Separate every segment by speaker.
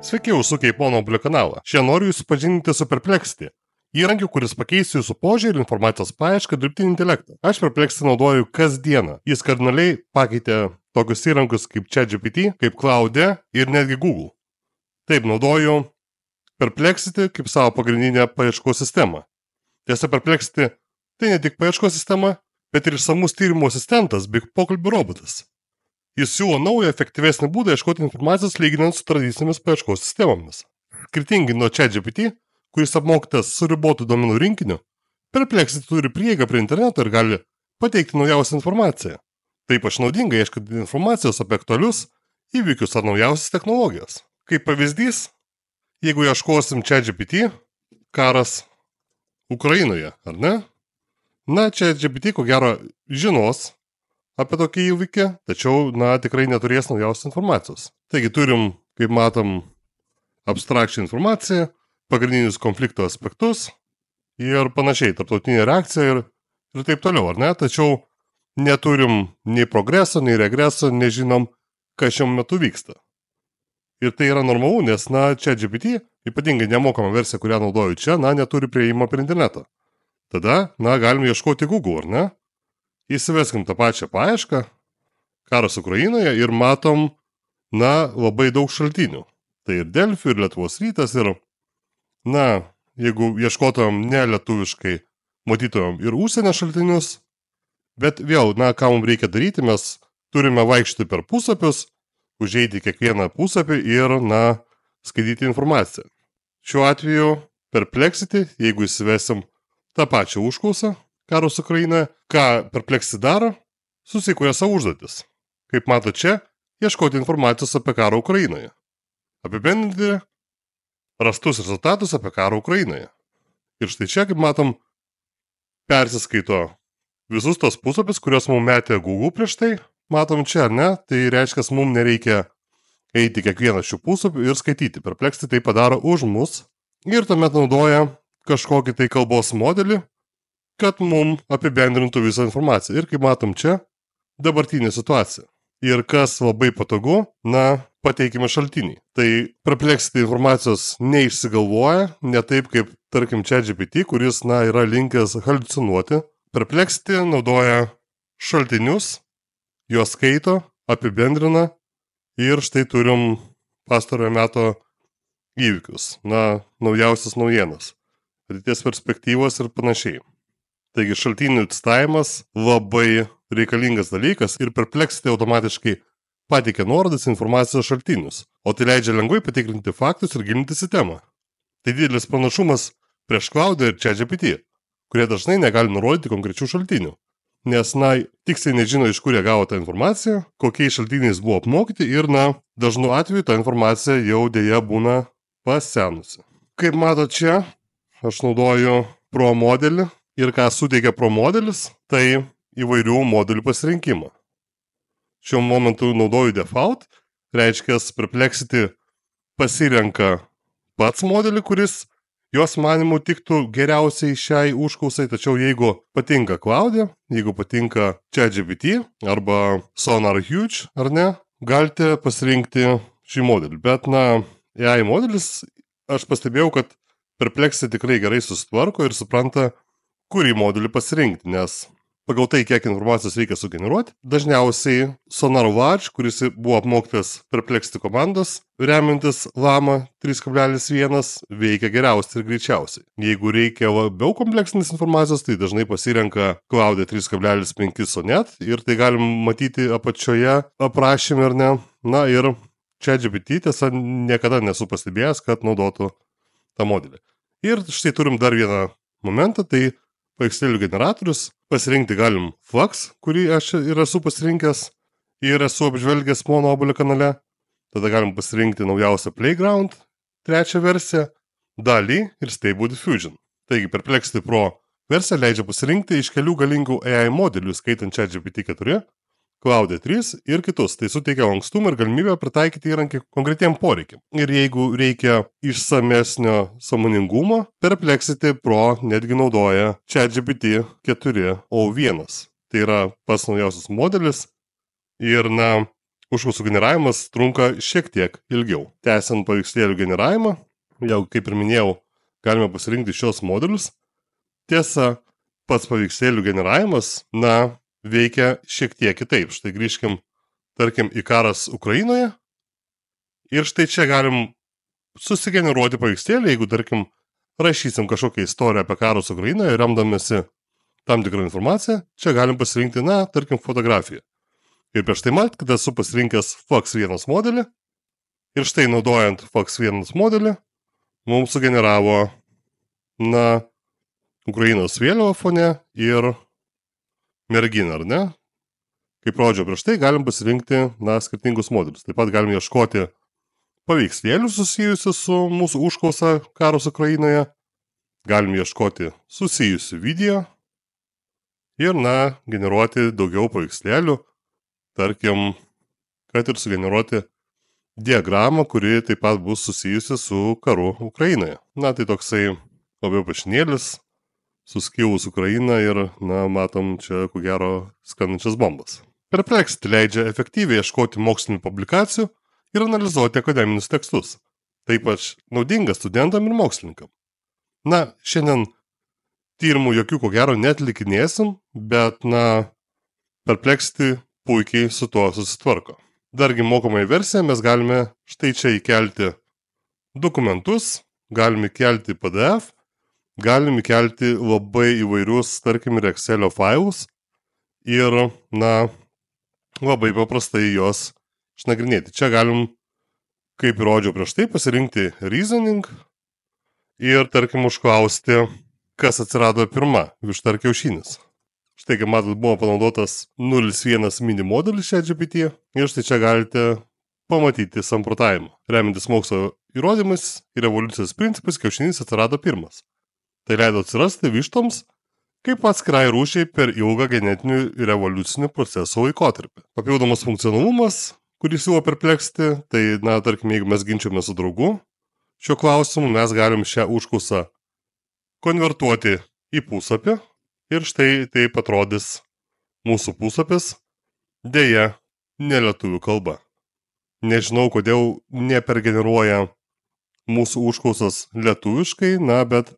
Speaker 1: Sveiki, užsukę į Pono Obuolio kanalą. Šiandien noriu jūs supažindinti su Perplexity, įrankiu, kuris pakeis jūsų požiūrį ir informacijos paiešką dirbtinį intelektą. Aš Perplexity naudoju kasdieną. Jis kardinaliai pakeitė tokius įrankius kaip ChatGPT, kaip Claude ir netgi Google. Taip, naudoju Perplexity kaip savo pagrindinę paieškos sistemą. Tiesa, Perplexity tai ne tik paieškos sistema, bet ir išsamus tyrimo asistentas bei pokalbių robotas. Jis siūlo naują, efektyvesnį būdą ieškoti informacijos lyginant su tradicinėmis paieškos sistemomis. Skirtingai nuo ChatGPT, kuris apmokytas su ribotų duomenų rinkiniu, Perplexity turi prieigą prie interneto ir gali pateikti naujausią informaciją. Tai ypač naudinga ieškant informacijos apie aktualius įvykius ar naujausias technologijas. Kaip pavyzdys, jeigu ieškosim ChatGPT, karas Ukrainoje, ar ne? Na, ChatGPT ko gero žinos apie tokį įvykį, tačiau, tikrai neturės naujausios informacijos. Taigi turim, kaip matom, abstrakčią informaciją, pagrindinius konflikto aspektus ir panašiai, tarptautinė reakcija ir taip toliau, ar ne? Tačiau neturim nei progreso, nei regreso, nežinom, kas šiuo metu vyksta. Ir tai yra normalu, nes, ChatGPT, ypatingai nemokama versija, kurią naudoju čia, neturi prieimo prie interneto. Tada, galim ieškoti Google, ar ne? Įsiveskim tą pačią paiešką, karas Ukrainoje ir matom, labai daug šaltinių. Tai ir Delfi, ir Lietuvos rytas, ir, jeigu ieškotumėm ne lietuviškai, matytumėm ir užsienio šaltinius, bet vėl, ką mums reikia daryti, mes turime vaikščioti per puslapius, užeiti kiekvieną puslapį ir, skaityti informaciją. Šiuo atveju Perplexity, jeigu įsivesim tą pačią užklausą, karos Ukrainoje, ką Perplexity daro, susikuria savo užduotis. Kaip mato čia, ieškoti informacijos apie karą Ukrainoje. Apibendrinti rastus rezultatus apie karą Ukrainoje. Ir štai čia, kaip matom, persiskaito visus tos puslapius, kuriuos mums metė Google prieš tai. Matom čia, ar ne? Tai reiškia, mums nereikia eiti kiekvieną šių puslapių ir skaityti. Perplexity tai padaro už mus ir tuomet naudoja kažkokį tai kalbos modelį, kad mums apibendrintų visą informaciją. Ir kaip matom čia, dabartinė situacija. Ir kas labai patogu, pateikime šaltiniai. Tai Perplexity informacijos neišsigalvoja, ne taip kaip, tarkim, ChatGPT, kuris, yra linkęs haliucinuoti. Perplexity naudoja šaltinius, juos skaito, apibendrina ir štai turim pastarojo meto įvykius, naujausias naujienas, ateities perspektyvos ir panašiai. Taigi šaltinių citavimas labai reikalingas dalykas ir Perplexity automatiškai pateikia nuorodas informacijos šaltinius, o tai leidžia lengvai patikrinti faktus ir gilintis į temą. Tai didelis pranašumas prieš Claude ir ChatGPT, kurie dažnai negali nurodyti konkrečių šaltinių, nes, tiksliai nežino, iš kur jie gavo tą informaciją, kokiais šaltiniais buvo apmokyti ir, dažnu atveju ta informacija jau dėja būna pasenusi. Kaip mato čia, aš naudoju Pro modelį. Ir ką suteikia Pro modelis, tai įvairių modelių pasirinkimą. Šiuo momentu naudoju default, reiškia Perplexity pasirenka pats modelį, kuris jos manimų tiktų geriausiai šiai užklausai, tačiau jeigu patinka Claude, jeigu patinka ChatGPT arba Sonar Huge, ar ne, galite pasirinkti šį modelį. Bet, AI modelis, aš pastebėjau, kad Perplexity tikrai gerai susitvarko ir supranta, kurį modelį pasirinkti, nes pagal tai, kiek informacijos reikia sugeneruoti, dažniausiai Sonar Large, kuris buvo apmokytas Perplexity komandos, remiantis Llama 3.1, veikia geriausiai ir greičiausiai. Jeigu reikia labiau kompleksinės informacijos, tai dažnai pasirenka Claude 3.5 Sonnet ir tai galim matyti apačioje aprašyme, ar ne. Ir ChatGPT tiesa niekada nesu pastebėjęs, kad naudotų tą modelį. Ir štai turim dar vieną momentą, tai paveikslėlių generatorius. Pasirinkti galim Flux, kurį aš ir esu pasirinkęs ir esu apžvelgęs Pono Obuolio kanale. Tada galim pasirinkti naujausią Playground, 3 versiją, DALL-E ir Stable Diffusion. Taigi Perplexity Pro versija leidžia pasirinkti iš kelių galingų AI modelių, skaitant ChatGPT 4, Claude 3 ir kitus. Tai suteikia lankstumą ir galimybę pritaikyti įrankį konkretiem poreikiam. Ir jeigu reikia išsamesnio sąmoningumo, Perplexity Pro netgi naudoja ChatGPT 4 O1. Tai yra pats naujausias modelis ir, užklausų generavimas trunka šiek tiek ilgiau. Tęsiant paveikslėlių generavimą, jau kaip ir minėjau, galime pasirinkti šios modelius. Tiesa, pats paveikslėlių generavimas, veikia šiek tiek kitaip. Štai grįžkim, tarkim, į karas Ukrainoje. Ir štai čia galim susigeneruoti paveikslėlį, jeigu, tarkim, rašysim kažkokią istoriją apie karus Ukrainoje, remdamėsi tam tikrą informaciją, čia galim pasirinkti, tarkim, fotografiją. Ir prieš tai matėt, kad esu pasirinkęs Fox1 modelį. Ir štai naudojant Fox1 modelį, mums sugeneravo, Ukrainos vėliava fone ir merginą, ar ne? Kaip rodžiau prieš tai, galim pasirinkti, skirtingus modelius. Taip pat galim ieškoti paveikslėlių susijusių su mūsų užklausa karos Ukrainoje. Galim ieškoti susijusių video ir, generuoti daugiau paveikslėlių. Tarkim, kad ir sugeneruoti diagramą, kuri taip pat bus susijusi su karu Ukrainoje. Tai toksai labiau pašinėlis, suskilus Ukrainą ir, matom čia, ko gero, skandančias bombas. Perplexity leidžia efektyviai ieškoti mokslinių publikacijų ir analizuoti akademinius tekstus. Taip pat naudinga studentam ir mokslininkam. Šiandien tyrimų jokių, ko gero, netlikinėsim, bet, Perplexity puikiai su tuo susitvarko. Dargi mokomąją versiją mes galime štai čia įkelti dokumentus, galime įkelti PDF, galime įkelti labai įvairius, tarkim, ir Excelio failus ir, labai paprastai juos išnagrinėti. Čia galim, kaip ir rodžiau prieš tai, pasirinkti reasoning ir, tarkim, užklausti, kas atsirado pirma, višta ar kiaušinis. Štai, kaip matot, buvo panaudotas 0.1 mini modelis ChatGPT ir štai čia galite pamatyti samprotavimą. Remiantis mokslo įrodymais ir evoliucijos principais, kiaušinis atsirado pirmas. Tai leido atsirasti vištoms kaip atskirai rūšiai per ilgą genetinių ir evoliucinių procesų laikotarpį. Papildomas funkcionalumas, kurį siūlo Perplexity, tai, tarkim, jeigu mes ginčiame su draugu, šiuo klausimu mes galim šią užklausą konvertuoti į puslapį ir štai taip atrodys mūsų puslapis, deja, ne lietuvių kalba. Nežinau, kodėl nepergeneruoja mūsų užklausas lietuviškai, bet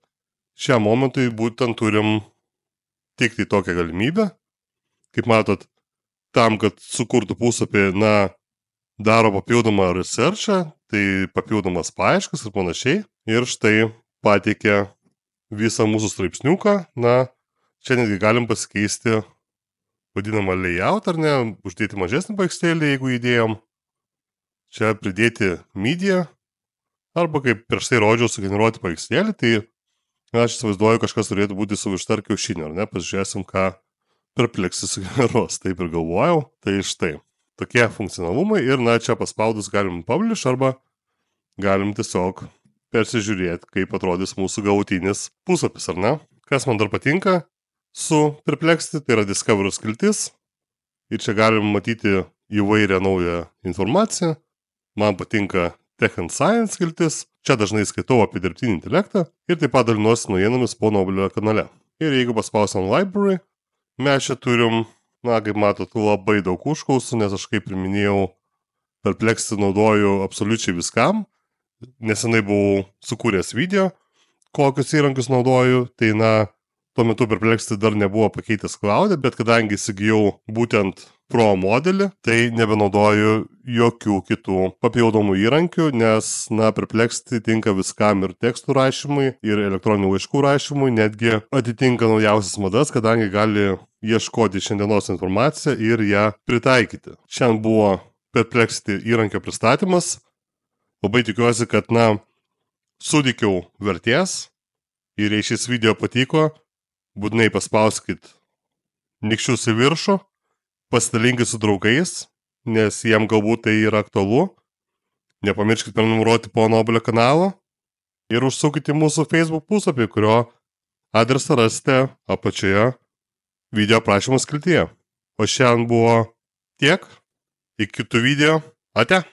Speaker 1: šiam momentui būtent turim tik tai tokią galimybę. Kaip matot, tam, kad sukurtų puslapį, daro papildomą researchą, tai papildomas paieškas ir panašiai. Ir štai pateikia visą mūsų straipsniuką. Čia netgi galim pasikeisti vadinamą layout, ar ne, uždėti mažesnį paveikslėlį, jeigu įdėjom. Čia pridėti media, arba kaip prieš tai rodžiau, sugeneruoti paveikslėlį, tai aš įsivaizduoju, kažkas turėtų būti su višta ar kiaušiniu, ar ne, pasižiūrėsim, ką Perplexity sugeneruos. Taip ir galvojau, tai štai. Tokie funkcionalumai ir, čia paspaudus galim publish, arba galim tiesiog persižiūrėti, kaip atrodys mūsų galutinis puslapis, ar ne. Kas man dar patinka su Perplexity, tai yra Discovery skiltis. Ir čia galim matyti įvairią naują informaciją. Man patinka Tech and Science skiltis. Čia dažnai skaitau apie dirbtinį intelektą ir taip pat dalinuosi naujienomis po Nobelio kanale. Ir jeigu paspausim library, mes čia turim, kaip matot, labai daug užklausų, nes aš kaip ir minėjau, Perplexity naudoju absoliučiai viskam. Nesenai buvau sukūręs video, kokius įrankius naudoju, tai tuo metu Perplexity dar nebuvo pakeitęs cloud'e, bet kadangi įsigijau būtent Pro modelį, tai nebenaudoju jokių kitų papildomų įrankių, nes, Perplexity tinka viskam ir tekstų rašymui, ir elektroninių laiškų rašymui, netgi atitinka naujausias madas, kadangi gali ieškoti šiandienos informaciją ir ją pritaikyti. Šiandien buvo Perplexity įrankio pristatymas. Labai tikiuosi, kad, suteikiau vertės ir jei šis video patiko, būtinai paspauskit nykščius į viršų, pasidalinkit su draugais, nes jiem galbūt tai yra aktualu. Nepamirškit prenumeruoti po Nobelio kanalo ir užsukite mūsų Facebook puslapį, kurio adresą rasite apačioje video aprašymo skiltyje. O šiandien buvo tiek. Iki kitų video. Ate.